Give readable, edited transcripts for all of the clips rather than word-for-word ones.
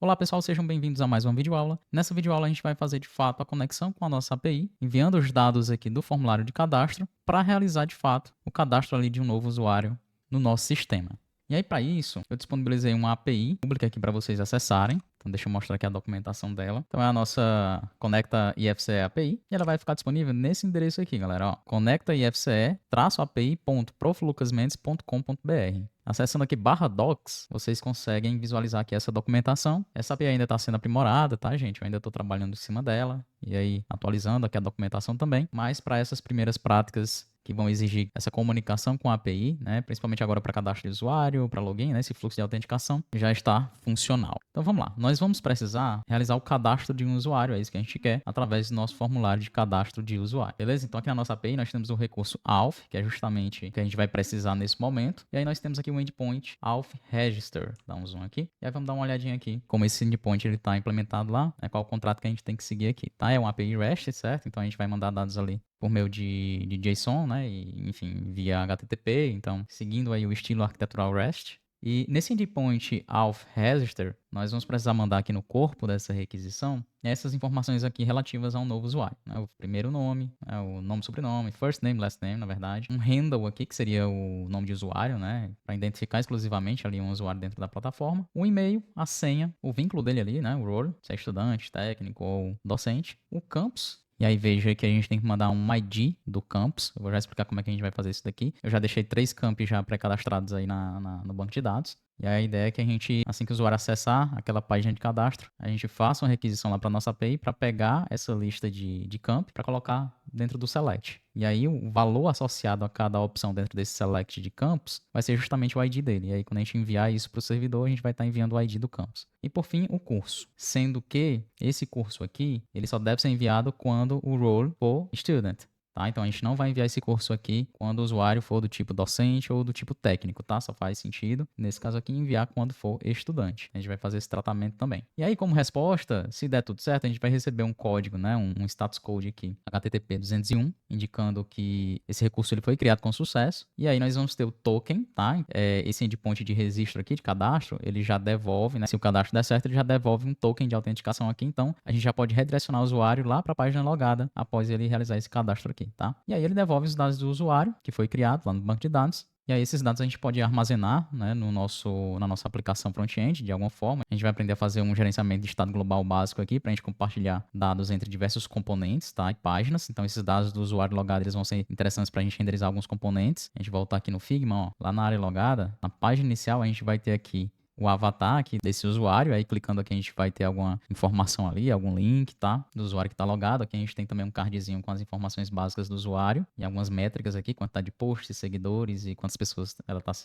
Olá pessoal, sejam bem-vindos a mais uma videoaula. Nessa videoaula a gente vai fazer de fato a conexão com a nossa API, enviando os dados aqui do formulário de cadastro para realizar de fato o cadastro ali de um novo usuário no nosso sistema. E aí para isso, eu disponibilizei uma API pública aqui para vocês acessarem. Então deixa eu mostrar aqui a documentação dela. Então é a nossa Conecta IFCE API e ela vai ficar disponível nesse endereço aqui, galera. Ó, conecta-ifce-api.proflucasmentes.com.br. Acessando aqui /docs, vocês conseguem visualizar aqui essa documentação. Essa API ainda está sendo aprimorada, tá, gente? Eu ainda estou trabalhando em cima dela e aí atualizando aqui a documentação também. Mas para essas primeiras práticas que vão exigir essa comunicação com a API, né, principalmente agora para cadastro de usuário, para login, né, esse fluxo de autenticação, já está funcional. Então vamos lá, nós vamos precisar realizar o cadastro de um usuário, é isso que a gente quer, através do nosso formulário de cadastro de usuário, beleza? Então aqui na nossa API nós temos o recurso auth, que é justamente o que a gente vai precisar nesse momento, e aí nós temos aqui o endpoint auth register, dá um zoom aqui, e aí vamos dar uma olhadinha aqui, como esse endpoint ele está implementado lá, né, qual o contrato que a gente tem que seguir aqui, tá? É um API REST, certo? Então a gente vai mandar dados ali por meio de JSON, né? E, enfim, via HTTP, então seguindo aí o estilo arquitetural REST. E nesse endpoint auth register, nós vamos precisar mandar aqui no corpo dessa requisição essas informações aqui relativas a um novo usuário, né? O primeiro nome, né? O nome, sobrenome, first name, last name, na verdade. Um handle aqui, que seria o nome de usuário, né? Para identificar exclusivamente ali um usuário dentro da plataforma. Um e-mail, a senha, o vínculo dele ali, né? O role, se é estudante, técnico ou docente. O campus. E aí veja que a gente tem que mandar um ID do campus. Eu vou já explicar como é que a gente vai fazer isso daqui. Eu já deixei 3 campi já pré-cadastrados aí no banco de dados. E a ideia é que a gente, assim que o usuário acessar aquela página de cadastro, a gente faça uma requisição lá para nossa API para pegar essa lista de camp para colocar dentro do select. E aí o valor associado a cada opção dentro desse select de campos vai ser justamente o ID dele. E aí quando a gente enviar isso para o servidor, a gente vai estar enviando o ID do campus. E por fim, o curso. Sendo que esse curso aqui, ele só deve ser enviado quando o role for student. Tá? Então a gente não vai enviar esse curso aqui quando o usuário for do tipo docente ou do tipo técnico, tá? Só faz sentido, nesse caso aqui, enviar quando for estudante. A gente vai fazer esse tratamento também. E aí, como resposta, se der tudo certo, a gente vai receber um código, né? Um status code aqui, HTTP 201, indicando que esse recurso ele foi criado com sucesso. E aí nós vamos ter o token, tá? Esse endpoint de registro aqui, de cadastro, ele já devolve, né? Se o cadastro der certo, ele já devolve um token de autenticação aqui. Então, a gente já pode redirecionar o usuário lá para a página logada após ele realizar esse cadastro aqui. Tá? E aí ele devolve os dados do usuário, que foi criado lá no banco de dados. E aí esses dados a gente pode armazenar, né, na nossa aplicação front-end de alguma forma. A gente vai aprender a fazer um gerenciamento de estado global básico aqui para a gente compartilhar dados entre diversos componentes, tá, e páginas. Então esses dados do usuário logado eles vão ser interessantes para a gente renderizar alguns componentes. A gente voltar aqui no Figma, ó, lá na área logada, na página inicial a gente vai ter aqui o avatar aqui desse usuário, aí clicando aqui a gente vai ter alguma informação ali, algum link, tá? Do usuário que está logado. Aqui a gente tem também um cardzinho com as informações básicas do usuário e algumas métricas aqui, quantidade de posts, seguidores e quantas pessoas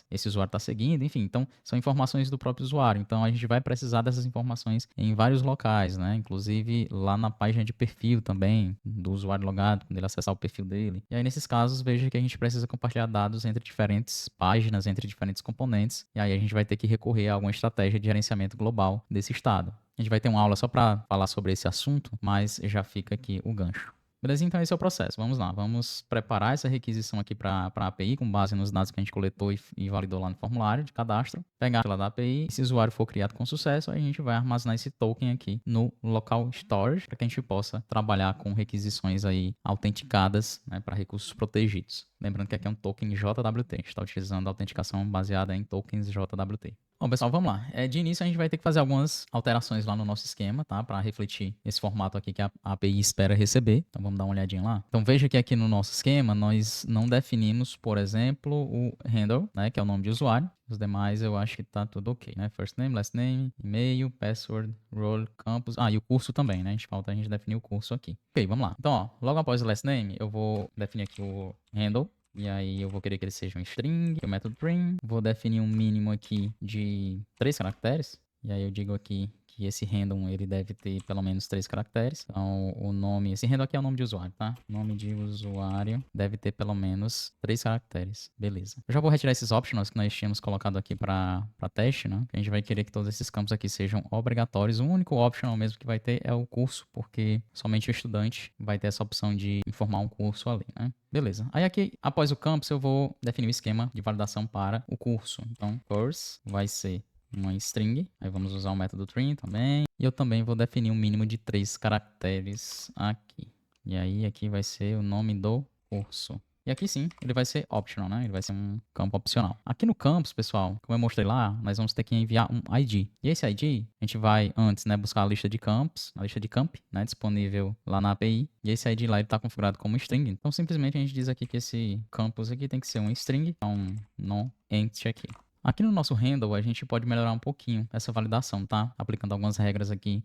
esse usuário está seguindo, enfim. Então, são informações do próprio usuário. Então, a gente vai precisar dessas informações em vários locais, né? Inclusive lá na página de perfil também do usuário logado, quando ele acessar o perfil dele. E aí, nesses casos, veja que a gente precisa compartilhar dados entre diferentes páginas, entre diferentes componentes. E aí a gente vai ter que recorrer a alguma estratégia de gerenciamento global desse estado. A gente vai ter uma aula só para falar sobre esse assunto, mas já fica aqui o gancho. Beleza? Então esse é o processo. Vamos lá. Vamos preparar essa requisição aqui para a API com base nos dados que a gente coletou e validou lá no formulário de cadastro. Pegar lá da API. E se o usuário for criado com sucesso, a gente vai armazenar esse token aqui no local storage para que a gente possa trabalhar com requisições aí autenticadas, né, para recursos protegidos. Lembrando que aqui é um token JWT. A gente está utilizando a autenticação baseada em tokens JWT. Bom, pessoal, vamos lá. De início, a gente vai ter que fazer algumas alterações lá no nosso esquema, tá? Para refletir esse formato aqui que a API espera receber. Então, vamos dar uma olhadinha lá. Então, veja que aqui no nosso esquema, nós não definimos, por exemplo, o handle, né? Que é o nome de usuário. Os demais, eu acho que tá tudo ok, né? First name, last name, e-mail, password, role, campus. E o curso também, né? Falta a gente definir o curso aqui. Ok, vamos lá. Então, ó, logo após o last name, eu vou definir aqui o handle. E aí eu vou querer que ele seja um string, o método print. Vou definir um mínimo aqui de 3 caracteres. E aí eu digo aqui que esse random ele deve ter pelo menos 3 caracteres. Então o nome, esse random aqui é o nome de usuário, tá? Nome de usuário deve ter pelo menos 3 caracteres. Beleza. Eu já vou retirar esses optionals que nós tínhamos colocado aqui para teste, né? A gente vai querer que todos esses campos aqui sejam obrigatórios. O único optional mesmo que vai ter é o curso, porque somente o estudante vai ter essa opção de informar um curso ali, né? Beleza. Aí aqui, após o campus, eu vou definir o esquema de validação para o curso. Então, course vai ser uma string. Aí vamos usar o método trim também. E eu também vou definir um mínimo de 3 caracteres aqui. E aí aqui vai ser o nome do curso. E aqui sim, ele vai ser optional, né? Ele vai ser um campo opcional. Aqui no campus, pessoal, como eu mostrei lá, nós vamos ter que enviar um ID. E esse ID, a gente vai antes, né, buscar a lista de campos, a lista de camp, né, disponível lá na API. E esse ID lá, ele está configurado como string. Então, simplesmente a gente diz aqui que esse campus aqui tem que ser um string, então non-empty aqui. Aqui no nosso handle, a gente pode melhorar um pouquinho essa validação, tá? Aplicando algumas regras aqui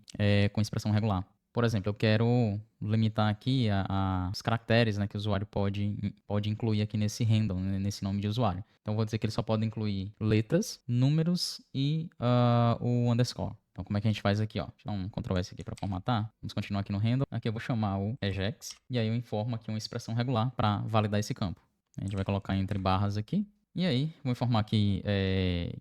com expressão regular. Por exemplo, eu quero limitar aqui os caracteres, né, que o usuário pode incluir aqui nesse handle, né, nesse nome de usuário. Então, eu vou dizer que ele só pode incluir letras, números e o underscore. Então, como é que a gente faz aqui, ó? Deixa eu dar um Ctrl S aqui para formatar. Vamos continuar aqui no handle. Aqui eu vou chamar o regex e aí eu informo aqui uma expressão regular para validar esse campo. A gente vai colocar entre barras aqui. E aí, vou informar aqui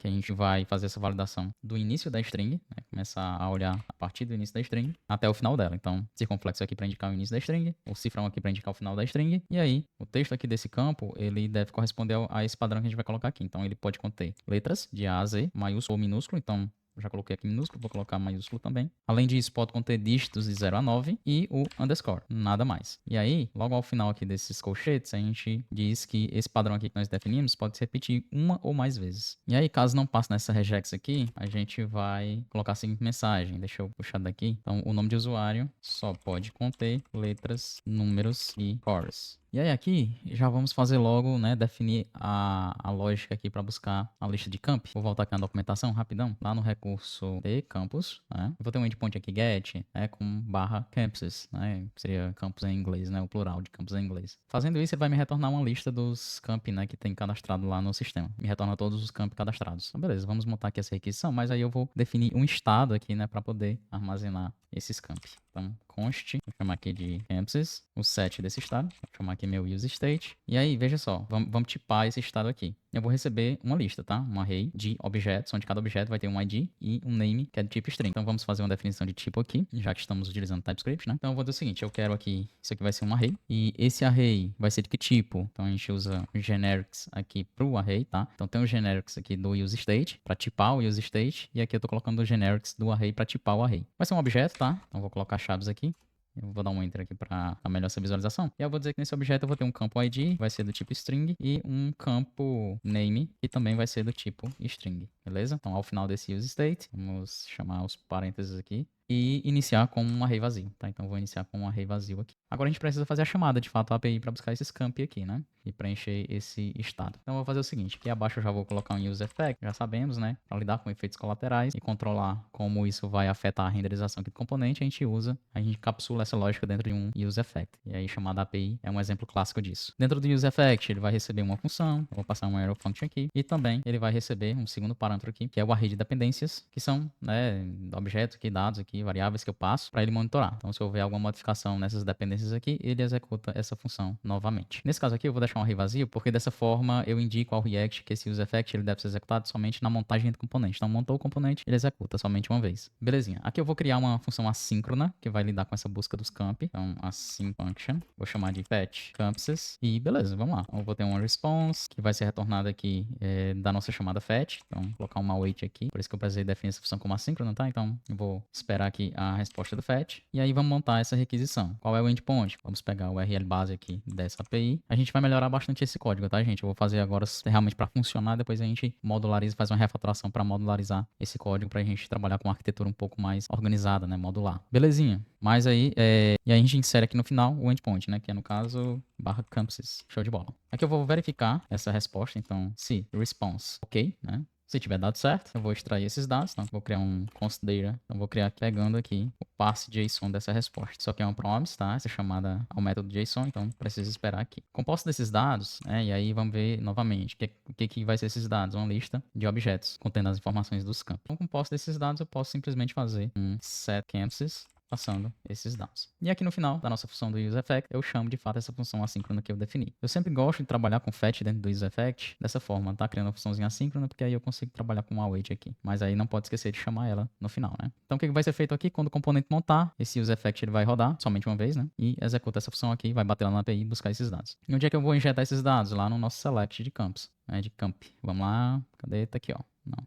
que a gente vai fazer essa validação do início da string, né? Começar a olhar a partir do início da string até o final dela. Então, circunflexo aqui para indicar o início da string, o cifrão aqui para indicar o final da string. E aí, o texto aqui desse campo, ele deve corresponder a esse padrão que a gente vai colocar aqui. Então, ele pode conter letras de A a Z, maiúsculo ou minúsculo. Então, já coloquei aqui minúsculo, vou colocar maiúsculo também. Além disso, pode conter dígitos de 0 a 9 e o underscore, nada mais. E aí, logo ao final aqui desses colchetes, a gente diz que esse padrão aqui que nós definimos pode se repetir uma ou mais vezes. E aí, caso não passe nessa regex aqui, a gente vai colocar a seguinte mensagem. Deixa eu puxar daqui. Então, o nome de usuário só pode conter letras, números e cores. E aí aqui, já vamos fazer logo, né, definir a lógica aqui para buscar a lista de camp. Vou voltar aqui na documentação, rapidão, lá no recurso de campus, né. Eu vou ter um endpoint aqui, get, né, com barra campuses, né, seria campus em inglês, né, o plural de campus em inglês. Fazendo isso, ele vai me retornar uma lista dos campi, né, que tem cadastrado lá no sistema. Me retorna todos os campi cadastrados. Então, beleza, vamos montar aqui essa requisição, mas aí eu vou definir um estado aqui, né, para poder armazenar esses campi. Então, const, vou chamar aqui de campuses, o set desse estado, vou chamar aqui meu use state. E aí, veja só, vamos tipar esse estado aqui. Eu vou receber uma lista, tá? Um array de objetos, onde cada objeto vai ter um ID e um name, que é do tipo string. Então, vamos fazer uma definição de tipo aqui, já que estamos utilizando TypeScript, né? Então, eu vou dizer o seguinte, eu quero aqui, isso aqui vai ser um array, e esse array vai ser de que tipo? Então, a gente usa generics aqui pro array, tá? Então, tem o generics aqui do use state, para tipar o use state, e aqui eu tô colocando o generics do array para tipar o array. Vai ser um objeto, tá? Então, vou colocar chaves aqui. Eu vou dar um enter aqui para melhor essa visualização. E eu vou dizer que nesse objeto eu vou ter um campo ID, vai ser do tipo string, e um campo name, que também vai ser do tipo string, beleza? Então, ao final desse use state, vamos chamar os parênteses aqui e iniciar com um array vazio, tá? Então, eu vou iniciar com um array vazio aqui. Agora, a gente precisa fazer a chamada, de fato, a API para buscar esses campi aqui, né? E preencher esse estado. Então, eu vou fazer o seguinte, aqui abaixo eu já vou colocar um use effect, já sabemos, né? Para lidar com efeitos colaterais e controlar como isso vai afetar a renderização aqui do componente, a gente encapsula essa lógica dentro de um use effect. E aí, chamada API é um exemplo clássico disso. Dentro do use effect, ele vai receber uma função, eu vou passar um arrow function aqui, e também ele vai receber um segundo parâmetro aqui, que é o array de dependências, que são, né, objetos aqui, dados aqui, variáveis que eu passo para ele monitorar. Então, se houver alguma modificação nessas dependências aqui, ele executa essa função novamente. Nesse caso aqui, eu vou deixar um array vazio, porque dessa forma eu indico ao React que esse use effect ele deve ser executado somente na montagem do componente. Então, montou o componente, ele executa somente uma vez. Belezinha. Aqui eu vou criar uma função assíncrona, que vai lidar com essa busca dos campi. Então, async function. Vou chamar de fetch campuses. E beleza, vamos lá. Eu vou ter uma response, que vai ser retornada aqui da nossa chamada fetch. Então, vou colocar uma await aqui. Por isso que eu precisei definir essa função como assíncrona, tá? Então, eu vou esperar aqui a resposta do fetch. E aí, vamos montar essa requisição. Qual é o endpoint? Vamos pegar o URL base aqui dessa API. A gente vai melhorar bastante esse código, tá, gente? Eu vou fazer agora realmente para funcionar. Depois a gente modulariza, faz uma refatoração para modularizar esse código para a gente trabalhar com uma arquitetura um pouco mais organizada, né? Modular. Belezinha. Mas aí, e aí a gente insere aqui no final o endpoint, né? Que é no caso, barra campuses. Show de bola. Aqui eu vou verificar essa resposta. Então, se response, ok, né? Se tiver dado certo, eu vou extrair esses dados. Então, vou criar um const data. Então, vou criar pegando aqui o passe JSON dessa resposta. Isso aqui é um promise, tá? Essa chamada ao método JSON. Então, preciso esperar aqui. Composto desses dados, né? E aí vamos ver novamente o que vai ser esses dados. Uma lista de objetos contendo as informações dos campos. Então, composto desses dados, eu posso simplesmente fazer um set campuses passando esses dados. E aqui no final da nossa função do useEffect, eu chamo de fato essa função assíncrona que eu defini. Eu sempre gosto de trabalhar com fetch dentro do useEffect dessa forma, tá? Criando uma funçãozinha assíncrona, porque aí eu consigo trabalhar com await aqui. Mas aí não pode esquecer de chamar ela no final, né? Então o que vai ser feito aqui? Quando o componente montar, esse useEffect ele vai rodar somente uma vez, né? E executa essa função aqui, vai bater lá na API e buscar esses dados. E onde é que eu vou injetar esses dados? Lá no nosso select de campos. né, de camp. Vamos lá, cadê? Tá aqui, ó.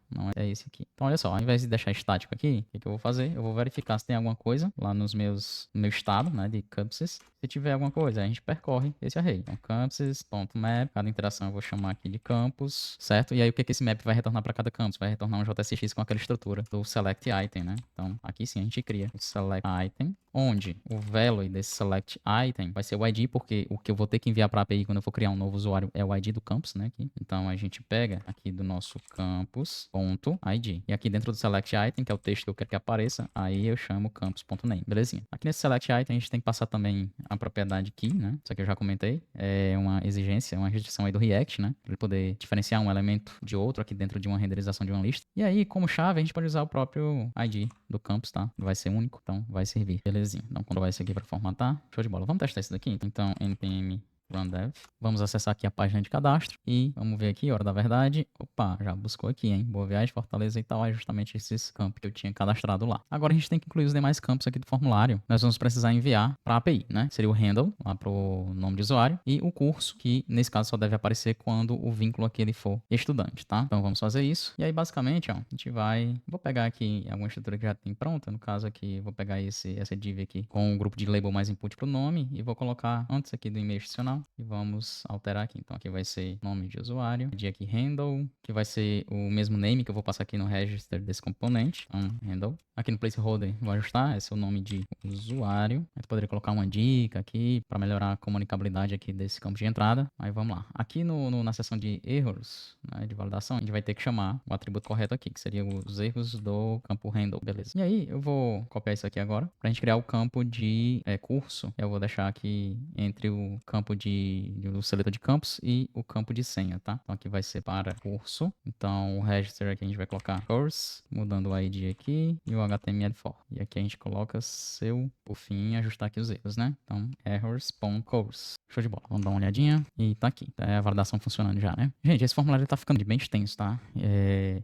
Não é esse aqui. Então, olha só, ao invés de deixar estático aqui, o que que eu vou fazer? Eu vou verificar se tem alguma coisa lá no meu estado, né, de campuses. Se tiver alguma coisa, a gente percorre esse array. Então, campuses.map, cada interação eu vou chamar aqui de campus, certo? E aí, o que que esse map vai retornar para cada campus? Vai retornar um JSX com aquela estrutura do select item, né? Então, aqui sim a gente cria o select item, onde o value desse select item vai ser o ID, porque o que eu vou ter que enviar para a API quando eu for criar um novo usuário é o ID do campus, né? Aqui. Então, a gente pega aqui do nosso campus.id. E aqui dentro do select item, que é o texto que eu quero que apareça, aí eu chamo campus.name, belezinha. Aqui nesse select item, a gente tem que passar também a propriedade key, né? Isso aqui eu já comentei. É uma exigência, uma restrição aí do React, né? Para ele poder diferenciar um elemento de outro aqui dentro de uma renderização de uma lista. E aí, como chave, a gente pode usar o próprio ID do campus, tá? Vai ser único, então vai servir. Belezinha. Então, quando vai isso aqui para formatar, show de bola. Vamos testar isso daqui? Então, npm rundev. Vamos acessar aqui a página de cadastro e vamos ver aqui, hora da verdade. Opa, já buscou aqui, hein? Boa Viagem, Fortaleza e tal. É justamente esses campos que eu tinha cadastrado lá. Agora a gente tem que incluir os demais campos aqui do formulário. Nós vamos precisar enviar para a API, né? Seria o handle, lá para o nome de usuário, e o curso, que nesse caso só deve aparecer quando o vínculo aqui ele for estudante, tá? Então vamos fazer isso. E aí, basicamente, ó, a gente vai... Vou pegar aqui alguma estrutura que já tem pronta. No caso aqui, vou pegar essa div aqui com o grupo de label mais input para o nome e vou colocar antes aqui do e-mail institucional. E vamos alterar aqui. Então aqui vai ser nome de usuário, ID aqui handle, que vai ser o mesmo name que eu vou passar aqui no register desse componente. Então, handle. Aqui no placeholder vou ajustar, esse é o nome de usuário. A gente poderia colocar uma dica aqui para melhorar a comunicabilidade aqui desse campo de entrada. Aí vamos lá. Aqui na seção de erros, né, de validação, a gente vai ter que chamar o atributo correto aqui, que seria os erros do campo handle, beleza. E aí eu vou copiar isso aqui agora para a gente criar o campo de curso. Eu vou deixar aqui entre o campo do seletor de campos e o campo de senha, tá? Então aqui vai ser para curso. Então o register aqui a gente vai colocar course, mudando o ID aqui e o HTML4. E aqui a gente coloca seu, por fim, ajustar aqui os erros, né? Então errors.course. Show de bola. Vamos dar uma olhadinha e tá aqui. É a validação funcionando já, né? Gente, esse formulário tá ficando bem extenso, tá?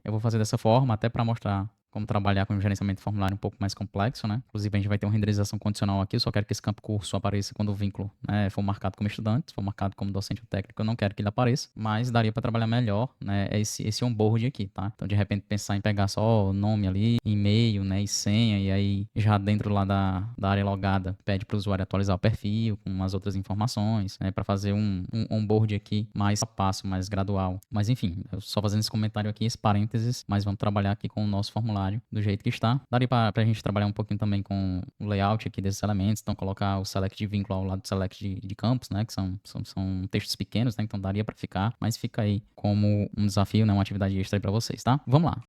Eu vou fazer dessa forma até para mostrar como trabalhar com o gerenciamento de formulário um pouco mais complexo, né? Inclusive, a gente vai ter uma renderização condicional aqui. Eu só quero que esse campo curso apareça quando o vínculo, né, for marcado como estudante. Se for marcado como docente ou técnico, eu não quero que ele apareça. Mas daria para trabalhar melhor, né, esse onboard aqui, tá? Então, de repente, pensar em pegar só o nome ali, e-mail, né, e senha. E aí, já dentro lá da área logada, pede para o usuário atualizar o perfil com umas outras informações, né? Para fazer um onboard aqui mais a passo, mais gradual. Mas, enfim, eu só fazendo esse comentário aqui, esse parênteses, mas vamos trabalhar aqui com o nosso formulário do jeito que está. Daria pra gente trabalhar um pouquinho também com o layout aqui desses elementos, então colocar o select de vínculo ao lado do select de campos, né, que são textos pequenos, né, então daria para ficar, mas fica aí como um desafio, né, uma atividade extra aí para vocês, tá? Vamos lá.